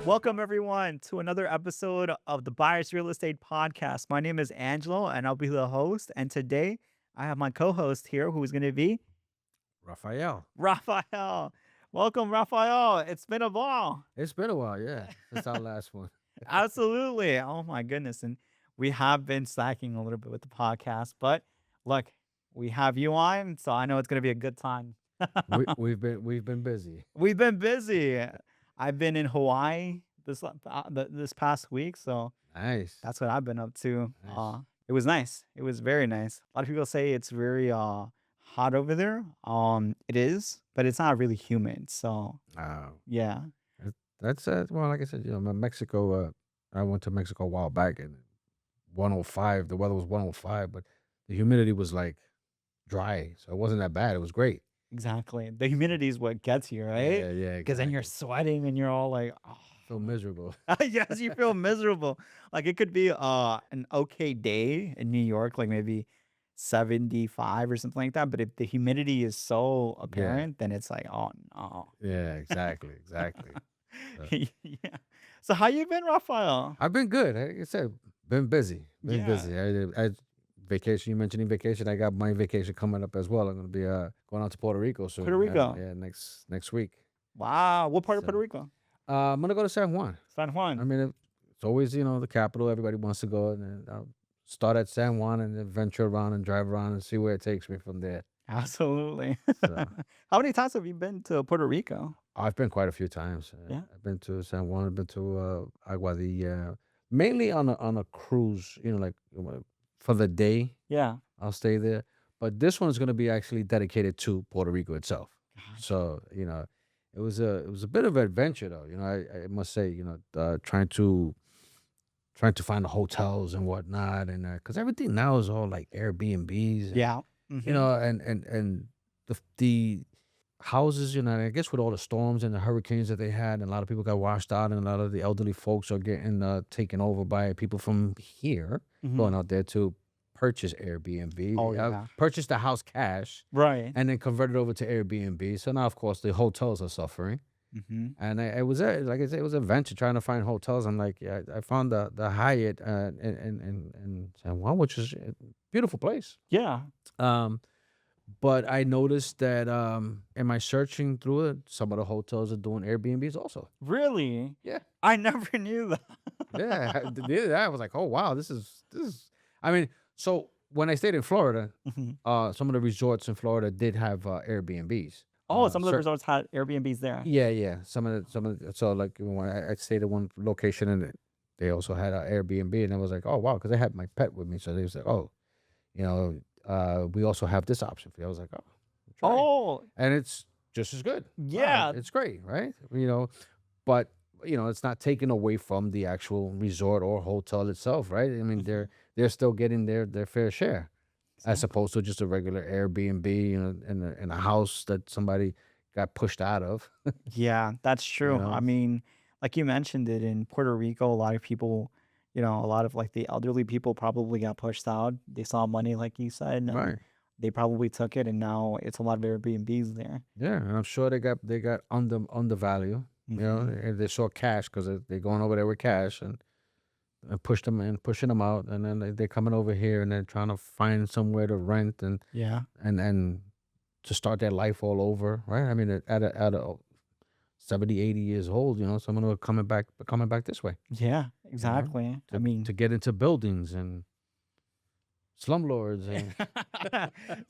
Welcome, everyone, to another episode of the Buyers Real Estate Podcast. My name is Angelo, and I'll be the host. And today, I have my co host here who is going to be Rafael. Rafael. Welcome, Rafael. It's been a while. It's been a while, yeah, since our last one. Absolutely. Oh, my goodness. And we have been slacking a little bit with the podcast, but look, we have you on, so I know it's going to be a good time. We've been busy. We've been busy. I've been in Hawaii this past week, so Nice, that's what I've been up to. nice. It was nice. It was very nice. A lot of people say it's very hot over there. It is, but it's not really humid. So Uh, yeah. that's well, like I said, Mexico. I went to Mexico a while back, and 105. The weather was 105, but the humidity was like dry, so it wasn't that bad. It was great. Exactly. The humidity is what gets you, right? Yeah, yeah, Because then you're exactly. sweating and you're all like, oh. So miserable. Yes, you feel miserable. Like it could be an okay day in New York, like maybe 75 or something like that. But if the humidity is so Yeah, apparent, then it's like, oh no. yeah, exactly, exactly. So, Yeah. So how you been, Rafael? I've been good. Like I said, been busy, been Yeah. busy. I vacation. You mentioning vacation? I got my vacation coming up as well. I'm gonna be going out to Puerto Rico Puerto soon. Yeah, Rico. yeah, next week. Wow. What part of Puerto So Rico? I'm gonna go to San Juan. San I Juan. mean, it's always the capital. Everybody wants to go, and then I'll start at San Juan and then venture around and drive around and see where it takes me from there. Absolutely. So How many times have you been to Puerto Rico? I've been quite a few times. Yeah. I've been to San Juan. I've been to Aguadilla, mainly on a cruise. Like for the day. Yeah. I'll stay there. But this one's gonna be actually dedicated to Puerto Rico itself. Gotcha. So, it was a bit of an adventure though. I must say, trying to find the hotels and whatnot, and because everything now is all like Airbnbs, and Yeah. you Hmm. know, and the houses, I guess with all the storms and the hurricanes that they had, and a lot of people got washed out, and a lot of the elderly folks are getting taken over by people from here Hmm. going out there to purchase Oh Airbnb, yeah. purchase the house cash, Right. and then convert it over to Airbnb. So now, of course, the hotels are suffering. Hmm. And it was like I said, it was a venture trying to find hotels. I'm like, yeah, I found the Hyatt in San Juan, which is a beautiful place. Yeah. Um, but I noticed that in my searching through it, some of the hotels are doing Airbnbs also. Really? Yeah, I never knew yeah. that. I was like, oh wow, this is. I mean, so when I stayed in Florida, Mhm. some of the resorts in Florida did have Airbnbs. Oh, some of the Cer resorts had Airbnbs there. Yeah, yeah. So like when I stayed at one location, and they also had an Airbnb, and I was like, oh wow, because I had my pet with me, so they was like, oh, we also have this option for you. I was like, oh, try it, Oh, and it's just as good. Wow, yeah. it's great, right? But it's not taken away from the actual resort or hotel itself, right? I mean, Mhm. they're still getting their fair share, as Exactly. opposed to just a regular Airbnb, in a house that somebody got pushed out of. Yeah, that's You true. I know? mean, like you mentioned it in Puerto Rico, a lot of people, a lot of like the elderly people probably got pushed out. They saw money, like you said, and Right. they probably took it, and now it's a lot of Airbnbs there. Yeah, and I'm sure they got undervalue. Hmm. And they saw cash because they're going over there with cash, and pushed them in, pushing them out, and then they're coming over here, and they're trying to find somewhere to rent, Yeah. and to start their life all over, right? I mean, at a 70, 80 years old, someone who are coming back this way, Yeah, you know, exactly. I to mean, to get into buildings and slumlords and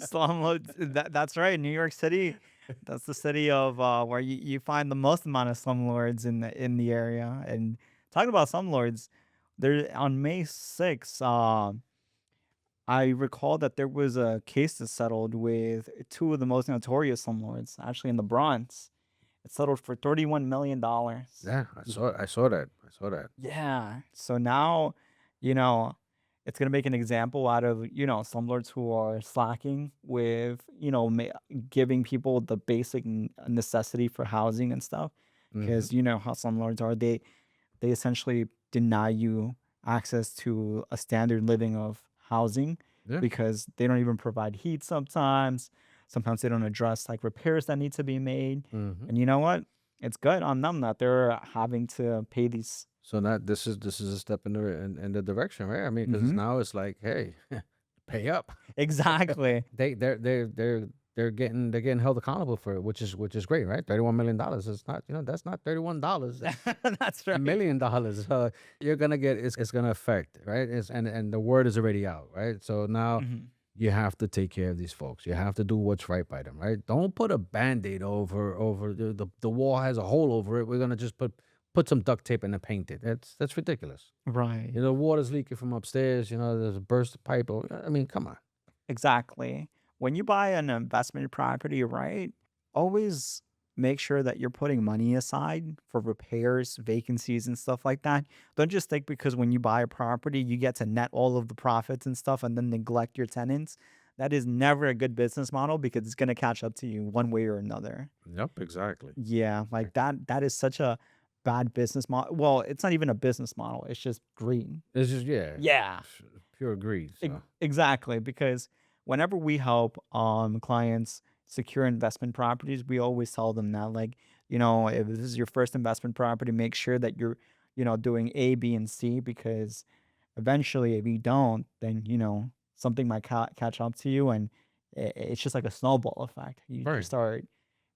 slumlords. That's right. New York City. That's the city of where you find the most amount of slumlords in the area. And talking about slumlords, there on May 6th, I recall that there was a case that settled with two of the most notorious slumlords, actually in the Bronx. It settled for $31 million. yeah, I saw that. Yeah. So now, you know, it's gonna make an example out of, slumlords who are slacking with, giving people the basic necessity for housing and stuff. Hmm. Because you know how slumlords are. They essentially deny you access to a standard living of housing Yeah. because they don't even provide heat sometimes. Sometimes they don't address like repairs that need to be made. Hmm. And you know what? It's good on them that they're having to pay these. So that this is a step in the direction, right? I mean, because Mhm. now it's like, hey, pay up. Exactly. They're getting held accountable for it, which is great, right? $31 million is not, that's not $31. That's That's a right. $1 million. You're gonna get it's gonna affect, right? And the word is already out, right? So now Mhm. you have to take care of these folks. You have to do what's right by them, right? Don't put a band-aid over the wall has a hole over it. We're gonna just put some duct tape and then paint it. That's ridiculous. Right. Water's leaking from upstairs. There's a burst pipe. I mean, come on. Exactly. When you buy an investment property, right, always make sure that you're putting money aside for repairs, vacancies, and stuff like that. Don't just think because when you buy a property, you get to net all of the profits and stuff and then neglect your tenants. That is never a good business model because it's going to catch up to you one way or another. Yep, exactly. Yeah, like that is such a bad business model. Well, it's not even a business model. It's just green. It's just, yeah, Yeah. pure greed. So Exactly, because whenever we help clients secure investment properties, we always tell them that, like, if this is your first investment property, make sure that you're, doing A, B, and C, because eventually, if you don't, then something might catch up to you, and it's just like a snowball effect. You just right, start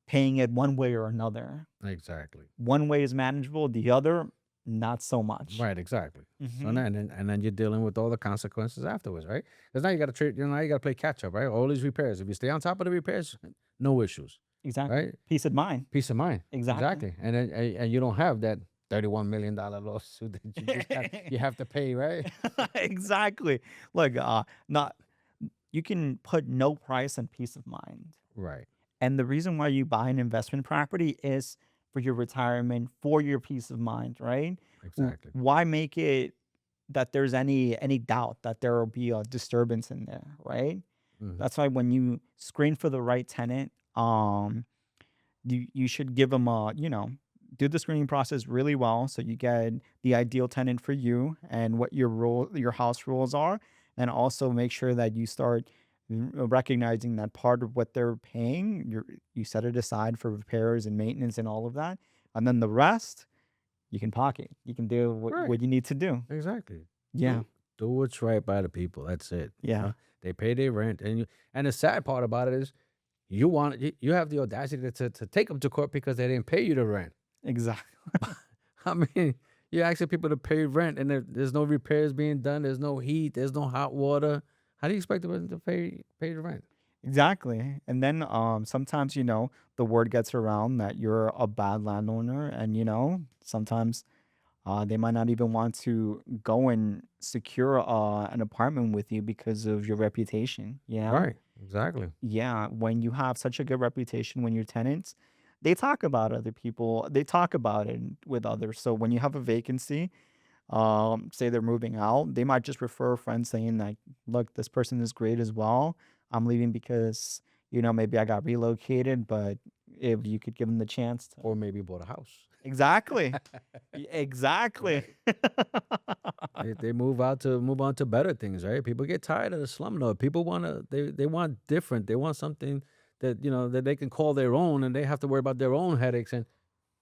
paying it one way or another. exactly. One way is manageable, the other not so much. Right, exactly. So Hmm. then you're dealing with all the consequences afterwards, right? Because now you got to treat, now you got to play catch up, right? All these repairs. If you stay on top of the repairs, no issues, Exactly. right? Peace of mind. Peace of mind, Exactly. exactly. And you don't have that $31 million lawsuit that you have to pay, right? Exactly. Look, not you can put no price on peace of mind. Right, And the reason why you buy an investment property is for your retirement, for your peace of mind, right? exactly. Why make it that there's any doubt that there will be a disturbance in there, right? Hmm. That's why when you screen for the right tenant, you should give them a, do the screening process really well so you get the ideal tenant for you and what your house rules are, and also make sure that you start recognizing that part of what they're paying, you set it aside for repairs and maintenance and all of that, and then the rest you can pocket. You can do Right, what you need to do. exactly. Yeah. Do what's right by the people. That's it. Yeah. They pay their rent, and the sad part about it is you have the audacity to take them to court because they didn't pay you the rent. Exactly. I mean, you're asking people to pay rent, and there's no repairs being done. There's no heat. There's no hot water. How do you expect them to pay the rent? Exactly. And then sometimes, the word gets around that you're a bad landowner, and sometimes they might not even want to go and secure an apartment with you because of your reputation. Right. Exactly. Yeah, when you have such a good reputation, when your tenants, they talk about other people, they talk about it with others. So when you have a vacancy, say they're moving out, they might just refer a friend saying like, "Look, this person is great as well. I'm leaving because maybe I got relocated, but if you could give them the chance to." Or maybe bought a house. Exactly. Exactly. Right. They move on to better things, right? People get tired of the slumlord. People they want different. They want something that they can call their own, and they have to worry about their own headaches. And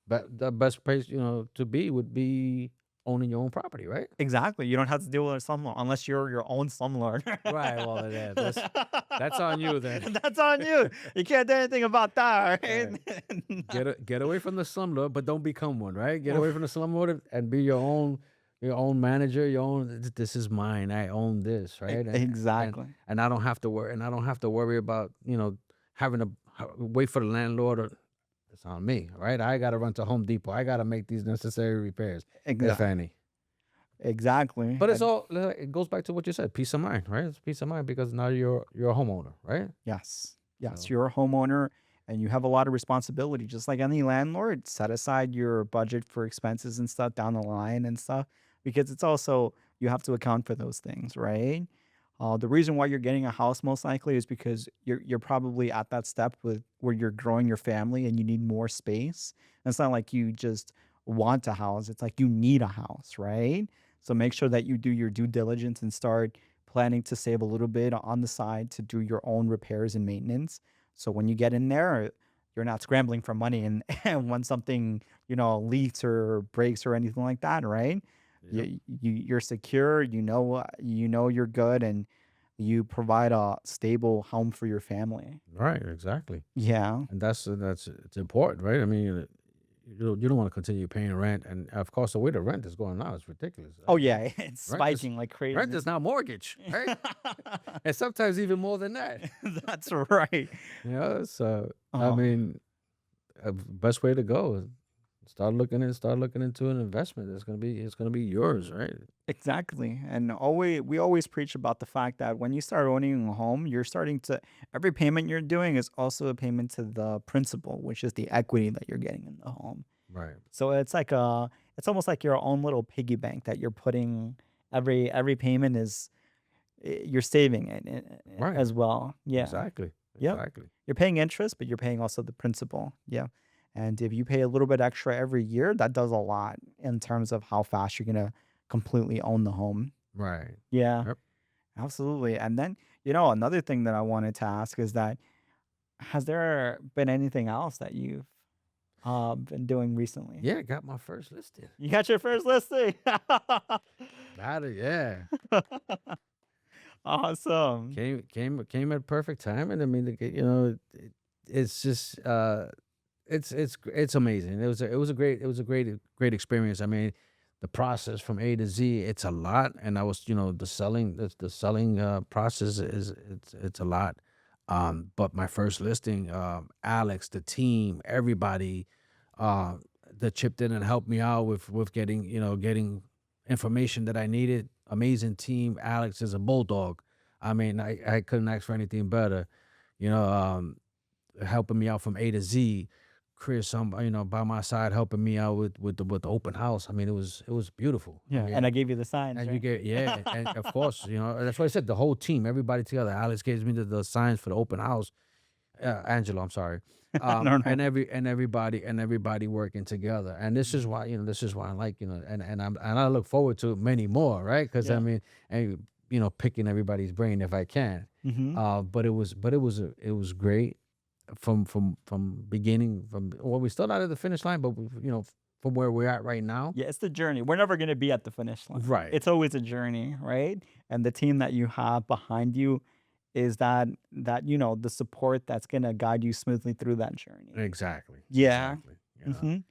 but the best place to be would be owning your own property, right? Exactly. You don't have to deal with a slumlord unless you're your own slumlord. Right. Well, yeah, that's on you then. That's on you. You can't do anything about that, Right. right? Get away from the slumlord, but don't become one, right? Get away from the slumlord and be your own manager, your own. This is mine. I own this, right? And Exactly. and I don't have to worry. And I don't have to worry about having to wait for the landlord. It's on me, right? I got to run to Home Depot. I got to make these necessary repairs, if Exactly. any. Exactly. But it goes back to what you said, peace of mind, right? It's peace of mind because now you're a homeowner, right? Yes. Yes. So You're a homeowner and you have a lot of responsibility. Just like any landlord, set aside your budget for expenses and stuff down the line and stuff, because it's also, you have to account for those things, right? The reason why you're getting a house most likely is because you're probably at that step with where you're growing your family and you need more space. And it's not like you just want a house; it's like you need a house, right? So make sure that you do your due diligence and start planning to save a little bit on the side to do your own repairs and maintenance. So when you get in there, you're not scrambling for money and, and when something, leaks or breaks or anything like that, right? Yep. You're secure, you're good, and you provide a stable home for your family. Right. Exactly. Yeah. And that's it's important, right? I mean, you don't want to continue paying rent, and of course, the way the rent is going now is ridiculous. Oh yeah, it's Rent is spiking like rent crazy. is now mortgage, right? And sometimes even more than that. That's right. So I Oh, mean, best way to go is start looking into an investment. It's gonna be yours, right? exactly. And always we always preach about the fact that when you start owning a home, you're starting to every payment you're doing is also a payment to the principal, which is the equity that you're getting in the home. Right, So it's almost like your own little piggy bank that you're putting every payment is you're saving it right. as well. Yeah. Exactly, Yep. exactly. You're paying interest, but you're paying also the principal. Yeah. And if you pay a little bit extra every year, that does a lot in terms of how fast you're gonna completely own the home. Right. Yeah, Yep. absolutely. And then, another thing that I wanted to ask is that has there been anything else that you've been doing recently? Yeah, got my first listing. You got your first listing. Got it. Yeah. Awesome. Came at perfect time, and I mean, it's just it's amazing. It was a great experience. I mean, the process from A to Z, it's a lot, and I was the selling process it's a lot. But my first listing, Alex, the team, everybody, uh, that chipped in and helped me out with getting information that I needed. Amazing team. Alex is a bulldog. I mean, I couldn't ask for anything better. You know, helping me out from A to Z. Chris, by my side, helping me out with the open house. I mean, it was beautiful. I Yeah, and mean, I gave you the signs, and you right? get yeah, and of course, that's why I said the whole team, everybody together. Alex gives me the signs for the open house. Angelo, I'm sorry. No, And no. everybody working together. And Mhm. this is why I like, and I look forward to many more, right? Because I Yeah. mean, and picking everybody's brain if I can. Mhm. But it was great from beginning, well, we're still not at the finish line, but from where we're at right now. Yeah, it's the journey. We're never gonna be at the finish line. Right. It's always a journey, right? And the team that you have behind you is that the support that's gonna guide you smoothly through that journey. Exactly. Yeah. Exactly. Mhm.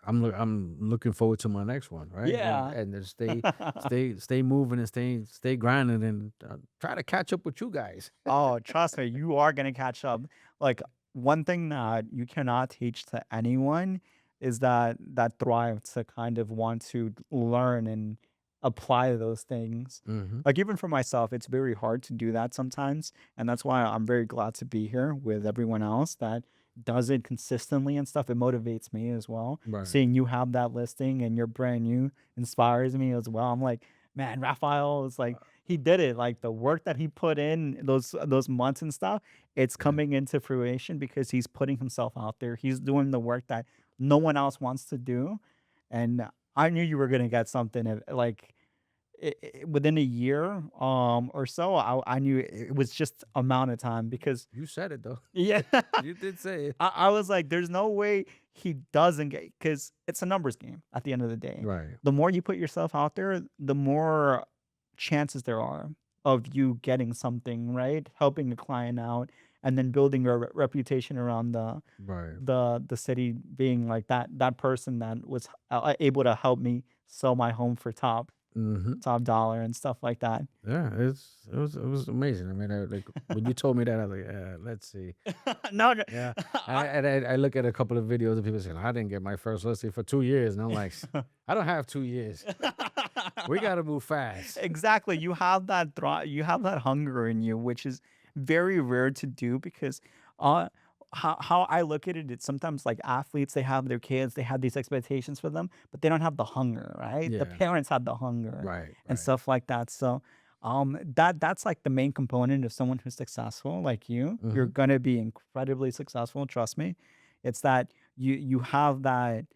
I'm looking forward to my next one, right? And Yeah. and to stay moving and stay grinding and try to catch up with you guys. Oh, trust me, you are gonna catch up. Like, one thing that you cannot teach to anyone is that thrive to kind of want to learn and apply those things. Hmm. Like, even for myself, it's very hard to do that sometimes, and that's why I'm very glad to be here with everyone else that does it consistently and stuff. It motivates me as well. Right. Seeing you have that listing and you're brand new inspires me as well. I'm like, man, Raphael is like he did it. Like the work that he put in those months and stuff, it's Yeah. coming into fruition because he's putting himself out there. He's doing the work that no one else wants to do. And I knew you were gonna get something like within a year or so. I knew it was just amount of time because You said it though. yeah. You did say it. I was like, there's no way he doesn't get because it's a numbers game at the end of the day. Right. The more you put yourself out there, the more chances there are of you getting something, right? Helping a client out and then building your reputation around the Right. the city being like that person that was able to help me sell my home for Hmm. top dollar and stuff like that. Yeah. It was amazing. I mean, like when you told me that, I was like, let's see. No, no. Yeah. And I look at a couple of videos of people saying, I didn't get my first listing for 2 years. And I'm like, I don't have 2 years. We got to move fast. Exactly. You have that hunger in you, which is very rare to do because uh how I look at it, it's sometimes like athletes, they have their kids, they have these expectations for them, but they don't have the hunger, right? The Yeah. parents have the hunger Right. and Right. stuff like that. So that's like the main component of someone who's successful like you. You're Hmm. gonna be incredibly successful, trust me. It's that you have that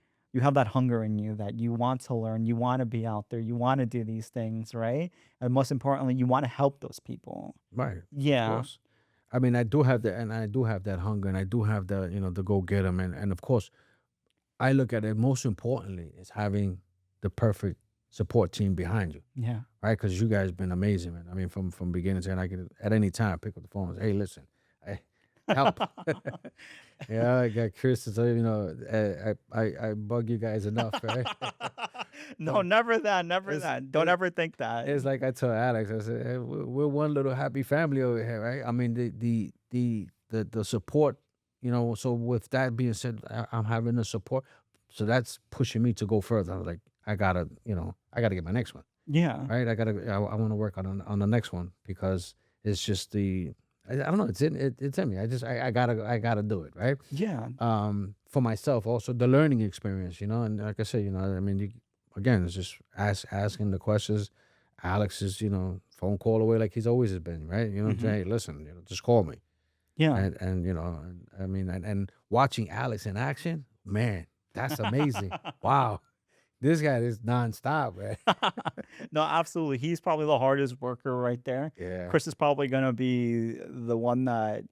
hunger in you that you want to learn, you want to be out there, you want to do these things, right? And most importantly, you want to help those people. Right. Of Yeah. course. I mean, I do have that, and I do have that hunger, and I do have the, the go get 'em, and of course, I look at it most importantly is having the perfect support team behind you, Yeah. right? Because you guys been amazing, man. I mean, from beginning to end, I can at any time pick up the phone and say, "Hey, listen, I help." Yeah, I got Chris to say, I bug you guys enough, right? No, So never that, never it's that. Don't it, ever think that. it's like I told Alex, I said, hey, we're one little happy family over here, right? I mean, the support, So with that being said, I'm having the support, so that's pushing me to go further. I was like, I gotta get my next one, Yeah. right? I want to work on the next one because it's just I don't know, it's in me. I gotta do it, right? Yeah. For myself, also the learning experience, and like I said, I mean, again, it's just asking the questions. Alex is, phone call away like he's always has been, right? Mhm. Hey, listen, just call me, Yeah. and I mean, and watching Alex in action, man, that's amazing. Wow, this guy is nonstop, man. No, absolutely. He's probably the hardest worker right there. Yeah. Chris is probably gonna be the one that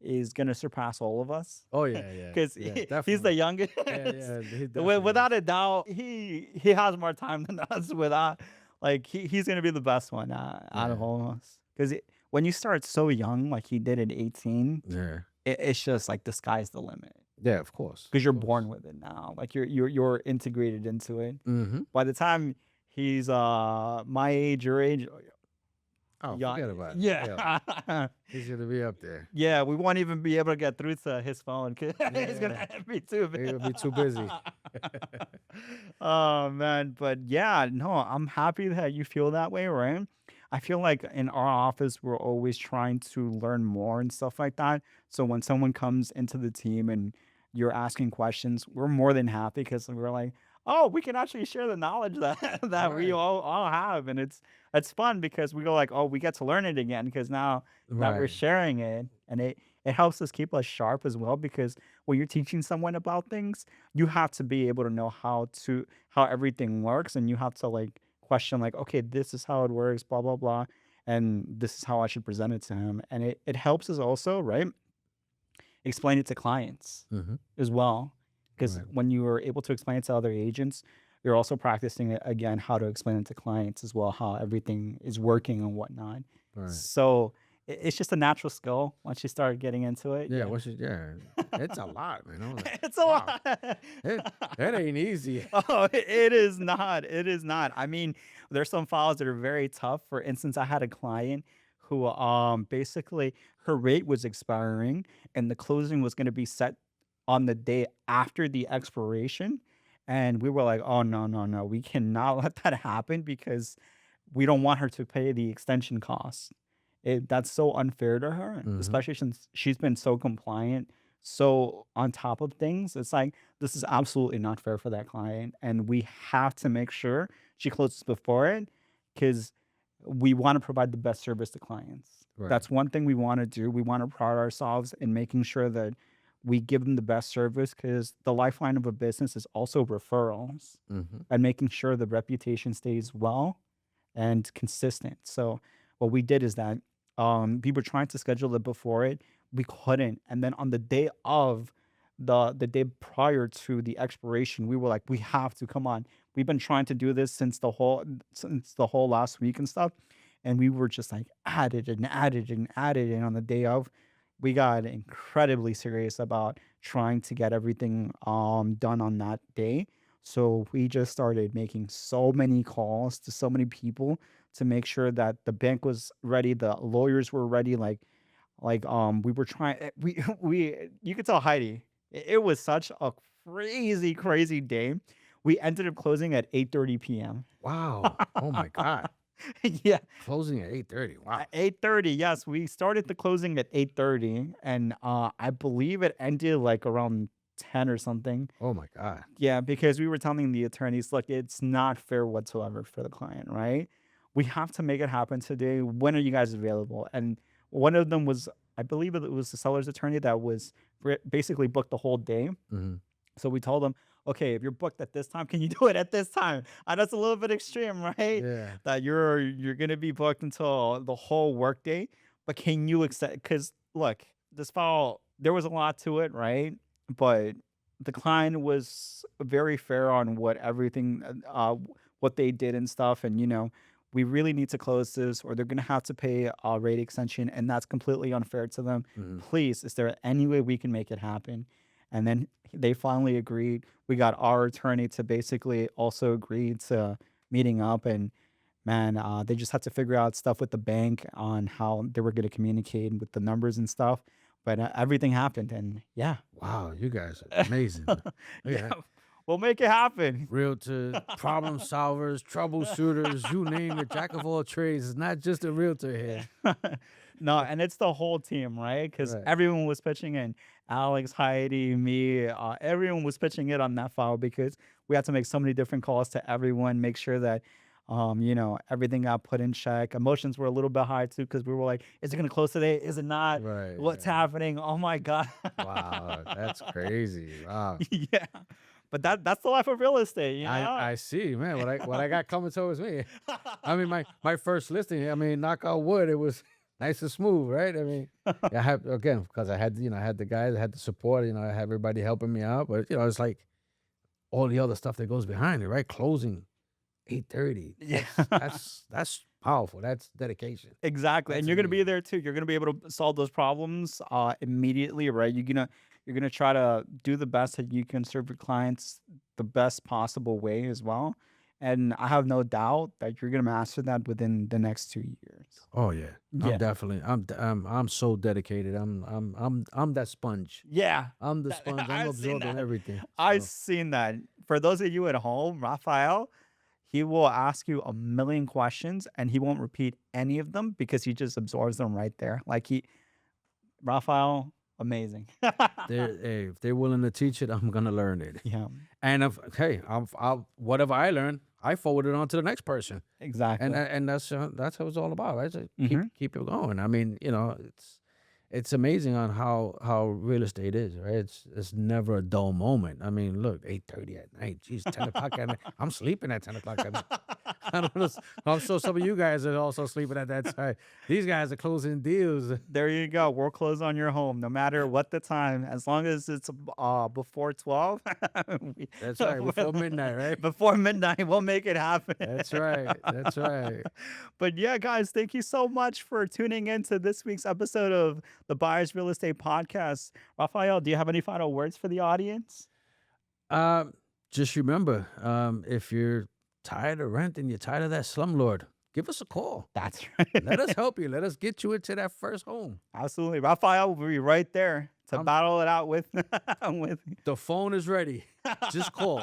is gonna surpass all of us Oh yeah, yeah, because yeah, he's the definitely. youngest. Yeah, yeah, he definitely is. Without a doubt, he has more time than us. Without like he's gonna be the best one out of Yeah, all of us. Because when you start so young, like he did at 18, yeah, it's just like the sky's the limit. yeah. Of course, Because of you're born course. with it now. Like you're integrated into it. Hmm. By the time he's my age, your age, Oh, yeah, forget about it. Hell, yeah. he's gonna be up there. Yeah, we won't even be able to get through to his phone 'cause it's Yeah, gonna be too big. he'll be too busy. Oh, man, but yeah, no, I'm happy that you feel that way, right? I feel like in our office, we're always trying to learn more and stuff like that. So when someone comes into the team and you're asking questions, we're more than happy because we're like, "Oh, we can actually share the knowledge that that we Right, all have," and it's fun because we go like, "Oh, we get to learn it again," because now that we're right. sharing it, and it helps us keep us sharp as well because when you're teaching someone about things, you have to be able to know how everything works, and you have to like question like, okay, this is how it works, blah blah blah, and this is how I should present it to him, and it helps us also, right? Explain it to clients Hmm. as well, because Right, when you are able to explain it to other agents, you're also practicing it again how to explain it to clients as well, how everything is working and whatnot. right. So it's just a natural skill once you start getting into it. Yeah, Yeah, what's it? Yeah, it's a lot, man. I'm like, it's a wow, lot. it ain't easy. Oh, it is not. It is not. I mean, there's some files that are very tough. For instance, I had a client who basically her rate was expiring and the closing was going to be set on the day after the expiration. And we were like, oh no, no, no. We cannot let that happen because we don't want her to pay the extension costs. That's so unfair to her, Hmm. especially since she's been so compliant, so on top of things. It's like this is absolutely not fair for that client, and we have to make sure she closes before it, because we want to provide the best service to clients. Right. That's one thing we want to do. We want to pride ourselves in making sure that we give them the best service because the lifeline of a business is also referrals Hmm. and making sure the reputation stays well and consistent. So what we did is that we were trying to schedule it before it, we couldn't, and then on the day of the day prior to the expiration, we were like, we have to come on. We've been trying to do this since the whole last week and stuff, and we were just like added and added and added, and on the day of, we got incredibly serious about trying to get everything done on that day. So we just started making so many calls to so many people to make sure that the bank was ready, the lawyers were ready, we were trying we you could tell Heidi, it was such a crazy, crazy day. We ended up closing at 8:30 PM. Wow. Oh my God. Yeah, Closing at 8:30. Wow. at 8:30, yes, we started the closing at 8:30, and, I believe it ended, like, around 10 or something. Oh my God. Yeah, because we were telling the attorneys, "Look, it's not fair whatsoever for the client, right? We have to make it happen today. When are you guys available?" And one of them was, I believe it was the seller's attorney that was basically booked the whole day. Hmm. So we told them, "Okay, if you're booked at this time, can you do it at this time?" That's a little bit extreme, right? Yeah. That you're gonna be booked until the whole workday. But can you accept? Because look, this file, there was a lot to it, right? But the client was very fair on what they did and stuff, and, "We really need to close this, or they're gonna have to pay a rate extension, and that's completely unfair to them. Mhm. Please, is there any way we can make it happen?" And then they finally agreed. We got our attorney to basically also agree to meeting up, and man, they just had to figure out stuff with the bank on how they were gonna communicate with the numbers and stuff, but, everything happened, and yeah. Wow, you guys are amazing. Look at Yeah, that. we'll make it happen. Realtor, problem solvers, troubleshooters, you name it, jack of all trades. It's not just a realtor here. No, and it's the whole team, right? Because Right. everyone was pitching in. Alex, Heidi, me, everyone was pitching in on that file because we had to make so many different calls to everyone, make sure that, everything got put in check. Emotions were a little bit high too because we were like, "Is it gonna close today? Is it not? Right. What's Right. happening? Oh my god." Wow, that's crazy. Wow. Yeah, but that's the life of real estate, I see, man. What I got coming towards me. I mean, my first listing. I mean, knock on wood, it was nice and smooth, right? I mean, yeah, I have again because I had the guys, I had the support. I had everybody helping me out, but it's like all the other stuff that goes behind it, right? Closing 8:30. Yeah. That's powerful. That's dedication. Exactly, and That's you're gonna be amazing. there too. You're gonna be able to solve those problems, immediately, right? You're gonna try to do the best that you can serve your clients the best possible way as well, and I have no doubt that you're gonna master that within the next 2 years. Oh yeah, I'm Yeah. definitely. I'm so dedicated. I'm that sponge. Yeah. I'm the That sponge. I'm I've seen absorbing that. everything. I've So seen that. For those of you at home, Rafael, he will ask you a million questions, and he won't repeat any of them because he just absorbs them right there. Like, Rafael, amazing. if they're willing to teach it, I'm gonna learn it. Yeah, And if hey, I'll whatever I learn, I forward it on to the next person. And exactly. and that's what it's all about, right? So Mhm. keep it going. I mean, it's amazing on how real estate is, right? It's never a dull moment. I mean, look, 8:30 at night, geez, 10 o'clock at night. I'm sleeping at 10 o'clock at night. I don't know. I'm sure some of you guys are also sleeping at that time. These guys are closing deals. There you go. We'll close on your home no matter what the time, as long as it's, before 12. we That's right, before midnight, right? before midnight, we'll make it happen. That's right. That's right. But yeah, guys, thank you so much for tuning in to this week's episode of the Buyers Real Estate Podcast. Rafael, do you have any final words for the audience? Um, just remember, if you're tired of renting, you're tired of that slumlord, give us a call. That's Let us right. help you. Let us get you into that first home. Absolutely. Rafael will be right there to I'm battle it out with with The phone is ready. Just call.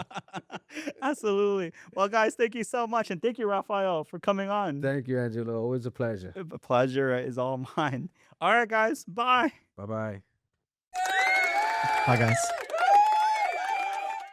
Absolutely. Well, guys, thank you so much. And thank you, Rafael, for coming on. Thank you, Angelo. Always a pleasure. The pleasure is all mine. All right, guys. Bye. Bye bye. Bye, guys.